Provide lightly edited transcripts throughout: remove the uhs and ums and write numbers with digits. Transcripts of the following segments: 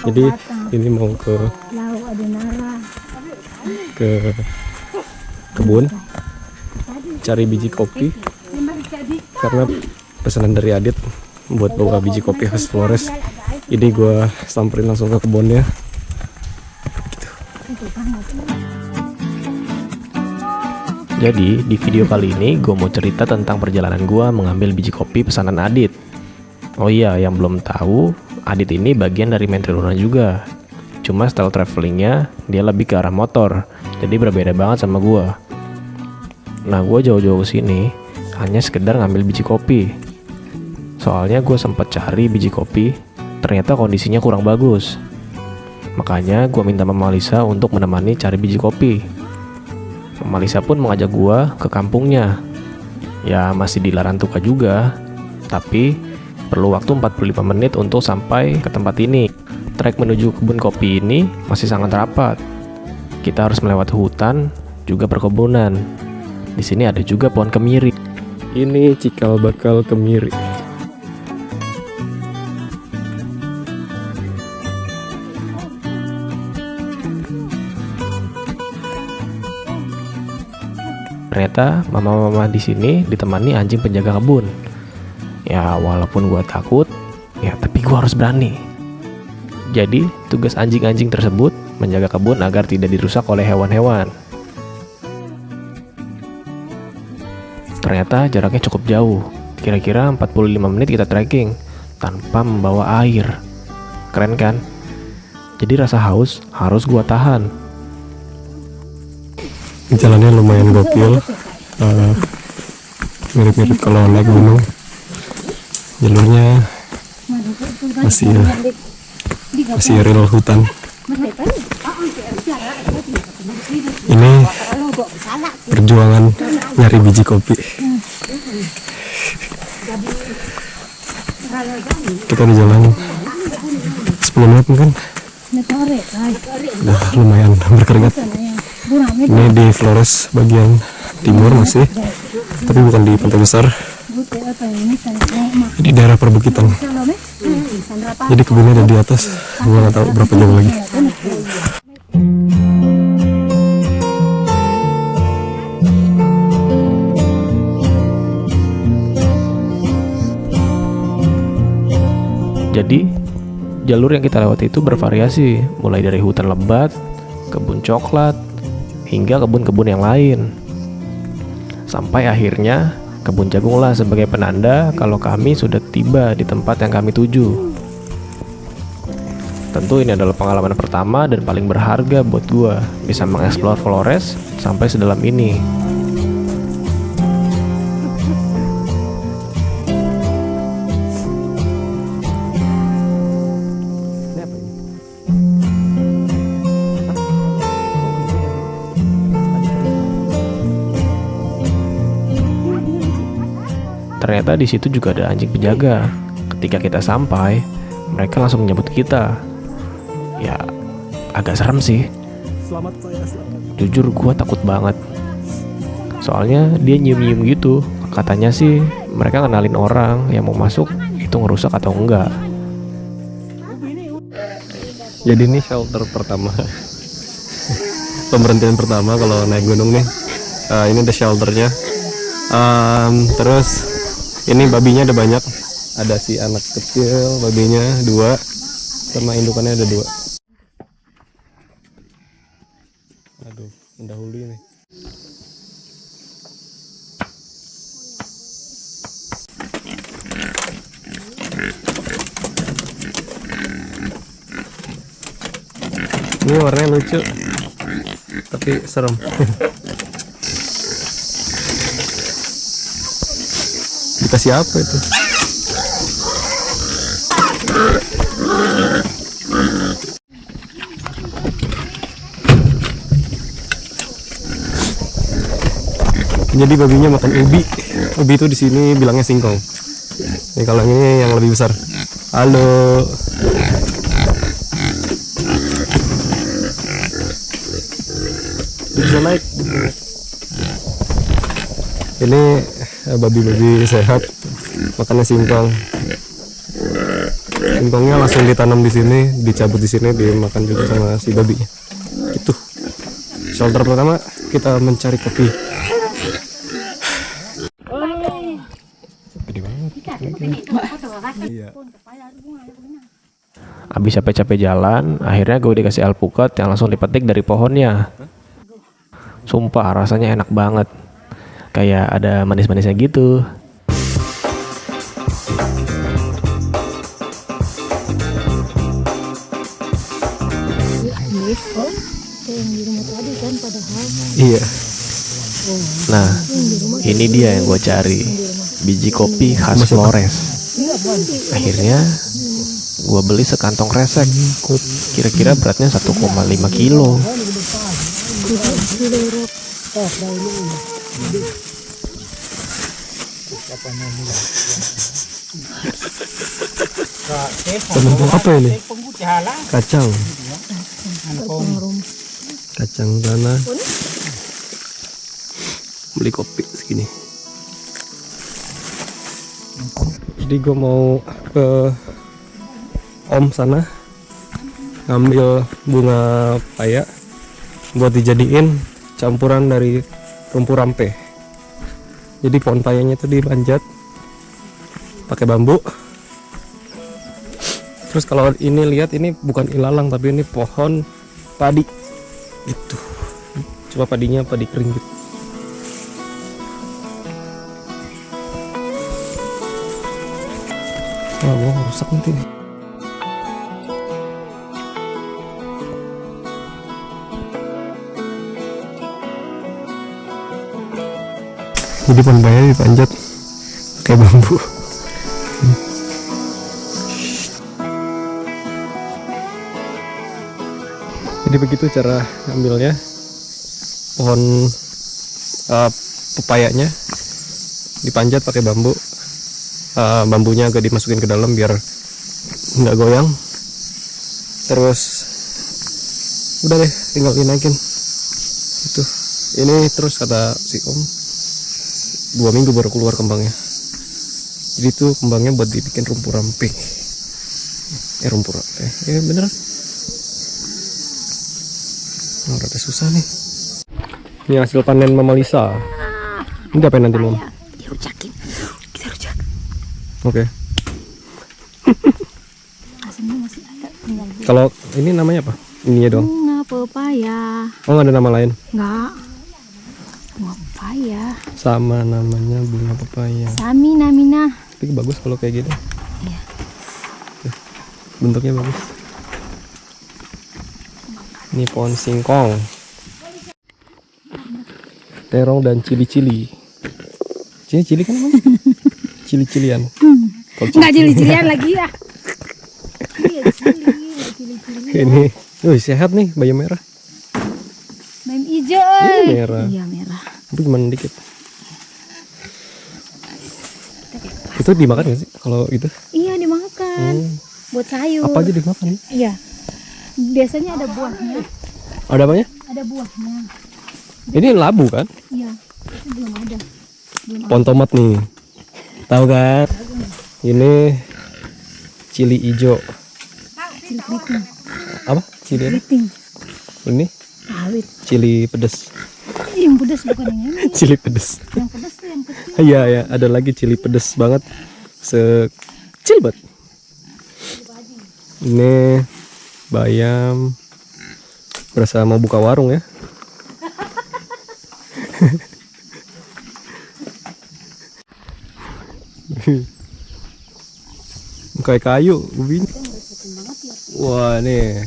Jadi ini mau ke kebun cari biji kopi karena pesanan dari Adit buat bawa biji kopi khas Flores. Ini gue samperin langsung ke kebunnya gitu. Jadi di video kali ini gue mau cerita tentang perjalanan gue mengambil biji kopi pesanan Adit. Oh iya, yang belum tahu, Adit ini bagian dari Menteri Luna juga. Cuma style travelingnya dia lebih ke arah motor, jadi berbeda banget sama gue. Nah, gue jauh-jauh sini hanya sekedar ngambil biji kopi. Soalnya gue sempat cari biji kopi, ternyata kondisinya kurang bagus. Makanya gue minta Mama Lisa untuk menemani cari biji kopi. Mama Lisa pun mengajak gue ke kampungnya. Ya masih di Larantuka juga, tapi perlu waktu 45 menit untuk sampai ke tempat ini. Trek menuju kebun kopi ini masih sangat rapat. Kita harus melewati hutan, juga perkebunan. Di sini ada juga pohon kemiri. Ini cikal bakal kemiri. Ternyata mama-mama di sini ditemani anjing penjaga kebun. Ya walaupun gue takut, ya tapi gue harus berani. Jadi tugas anjing-anjing tersebut menjaga kebun agar tidak dirusak oleh hewan-hewan. Ternyata jaraknya cukup jauh, kira-kira 45 menit kita trekking tanpa membawa air. Keren kan? Jadi rasa haus harus gue tahan. Jalannya lumayan gokil, mirip-mirip kalau naik gunung. Jalurnya masih real hutan. Ini perjuangan nyari biji kopi. Kita di jalan 10 menit mungkin. Udah lumayan berkeringat. Ini di Flores bagian timur masih, tapi bukan di Pantai Besar. Di daerah perbukitan. Jadi kebunnya ada di atas. Gue nggak tahu berapa jauh lagi. Jadi jalur yang kita lewati itu bervariasi, mulai dari hutan lebat, kebun coklat, hingga kebun-kebun yang lain. Sampai akhirnya kebun jagunglah sebagai penanda kalau kami sudah tiba di tempat yang kami tuju. Tentu ini adalah pengalaman pertama dan paling berharga buat gua bisa mengeksplor Flores sampai sedalam ini. Ternyata di situ juga ada anjing penjaga. Ketika kita sampai, mereka langsung menyambut kita. Ya, agak serem sih. Jujur gue takut banget. Soalnya dia nyium-nyium gitu. Katanya sih mereka kenalin orang yang mau masuk itu ngerusak atau enggak. Jadi ini shelter pertama. Pemberhentian pertama kalau naik gunung nih. Ini ada shelternya. Terus ini babinya ada banyak, ada si anak kecil, babinya 2, sama indukannya ada 2. Aduh, mendahului nih. Ini warnanya lucu, tapi serem. Dikasih apa itu? Jadi babinya makan ubi. Ubi itu di sini bilangnya singkong. Ini kalau ini yang lebih besar. Halo. Bisa naik. Ini babi-babi sehat makannya singkong. Singkongnya langsung ditanam di sini, dicabut di sini, dimakan juga sama si babinya. Itu shelter pertama, kita mencari kopi. Gede banget. Iya. Abis capek-capek jalan, akhirnya gue dikasih alpukat yang langsung dipetik dari pohonnya. Sumpah rasanya enak banget. Kayak ada manis-manisnya gitu. Iya. Nah, ini dia yang gue cari. Biji kopi khas Flores. Akhirnya gue beli sekantong kresek. Kira-kira beratnya 1,5 kilo. Temen apa ini? Kacang. Kacang tanah. Beli kopi segini. Jadi gue mau ke Om sana ngambil bunga paya buat dijadiin campuran dari rumput rampe. Jadi pohon payanya itu dipanjat pakai bambu. Terus kalau ini lihat, ini bukan ilalang tapi ini pohon padi gitu. Coba padinya padi kering gitu. Wah, gua rusak nanti nih. Jadi pohon paya dipanjat kayak bambu. Jadi begitu cara ngambilnya. Pohon pepayanya dipanjat pakai bambu. Bambunya agak dimasukin ke dalam biar nggak goyang. Terus udah deh, tinggal dinaikin. Itu. Ini terus kata si Om 2 minggu baru keluar kembangnya. Jadi itu kembangnya buat dibikin rumput rampe. Rumput rampe. Beneran. Oh, rada susah nih. Ini hasil panen Mama Lisa. Ini apa nanti, Mom? Dirucakin. Kita rujak. Oke. Asamnya masih ada, tinggal dulu. Kalau ini namanya apa? Ininya dong. Bunga pepaya. Oh, nggak ada nama lain? Enggak. Bunga pepaya. Sama namanya bunga pepaya. Samina mina. Tapi bagus kalau kayak gitu. Iya. Bentuknya bagus. Ini pohon singkong, terong dan cili-cili. Cili kan apa? Cili-cilian. Enggak cili-cilian lagi ya. Iya, cili-cili. Ini, sehat nih bayam merah. Bayam hijau. Ini merah. Iya, merah. Tapi cuma dikit. Itu dimakan nggak sih kalau itu? Iya, dimakan. Buat sayur. Apa aja dimakan? Iya. Biasanya ada buahnya. Ada apanya? Ada buahnya. Ini labu kan? Iya. Itu belum ada. Pohon tomat nih. Tahu kan? Ini cili hijau. Cili keriting. Apa? Cili apa? Keriting. Ini Awit. cili pedes. Yang pedas bukan yang ini. Cili pedes. Yang pedas tuh yang kecil. Iya ya, ada lagi cili pedes banget. Sekecil banget. Ini bayam. Berasa mau buka warung ya. Kayak kayu, ubi. Wah, nih.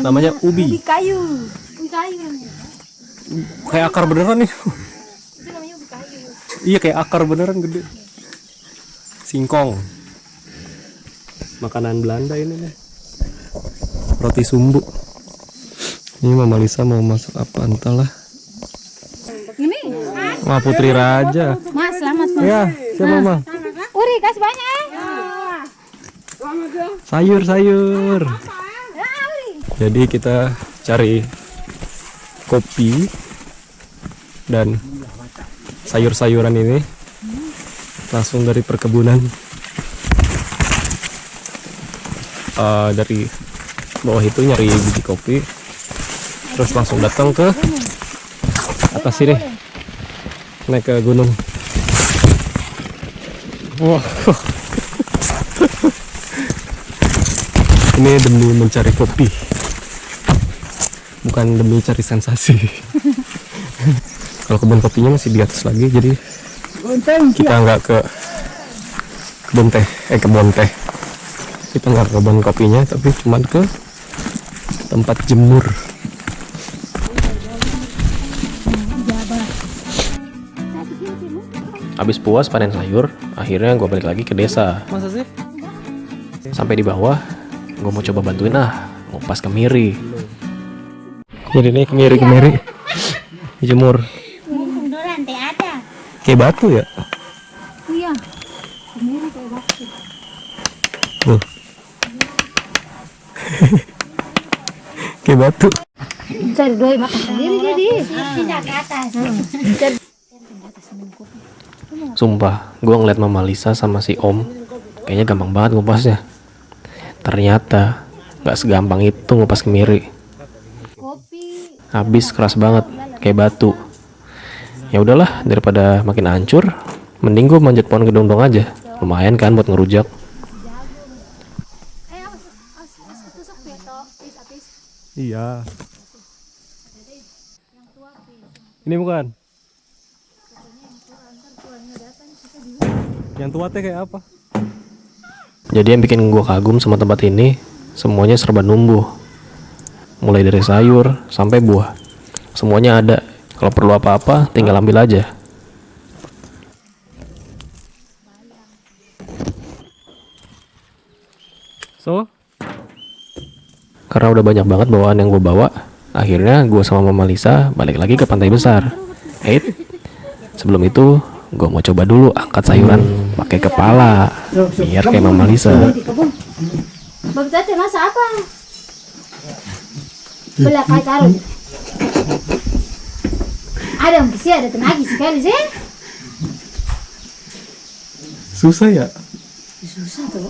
Namanya ubi. Ubi kayu. Ubi kayu namanya. Kayak akar beneran nih. Itu namanya ubi kayu. Iya, kayak akar beneran gede. Singkong. Makanan Belanda ini nih. Roti sumbu. Ini Mama Lisa mau masak apa entahlah. Ini. Wah, Putri Raja. Mas, selamat Mas. Ya, siapa Mama? Uri, kasih banyak Sayur-sayur. Jadi kita cari kopi dan sayur-sayuran ini langsung dari perkebunan dari bawah itu nyari biji kopi, terus langsung datang ke atas sini, naik ke gunung. Wah, ini demi mencari kopi, bukan demi cari sensasi. Kalau kebun kopinya masih di atas lagi, jadi kita nggak ke kebun teh, kita nggak ke kebun kopinya, tapi cuman ke tempat jemur. Habis puas panen sayur, akhirnya gue balik lagi ke desa. Masa sih? Sampai di bawah, gue mau coba bantuin ngupas kemiri. Jadi nih kemiri dijemur. Beneran teh ada. Kayak batu ya? Iya. Ini kayak batu. Tuh. Kayak batu. Cari doi makan sendiri jadi. Pindah ke atas. Sumpah, gue ngeliat Mama Lisa sama si Om, kayaknya gampang banget ngupasnya. Ternyata nggak segampang itu ngupas kemiri. Kopi. Habis keras banget, kayak batu. Ya udahlah, daripada makin hancur, mending gue manjat pohon gedong-dong aja. Lumayan kan buat ngerujak. Iya. Ini bukan? Yang tua teh kayak apa? Jadi yang bikin gue kagum sama tempat ini, semuanya serba numbuh. Mulai dari sayur sampai buah, semuanya ada. Kalau perlu apa-apa, tinggal ambil aja. So? Karena udah banyak banget bawaan yang gue bawa, akhirnya gue sama Mama Lisa balik lagi ke pantai besar. Sebelum itu, gue mau coba dulu angkat sayuran pakai kepala, biar kayak Mama Lisa. Bapak tadi masa apa? Belah kayak karun. Ada yang kisi, ada tenagi sekali sih. Susah ya? Susah tuh.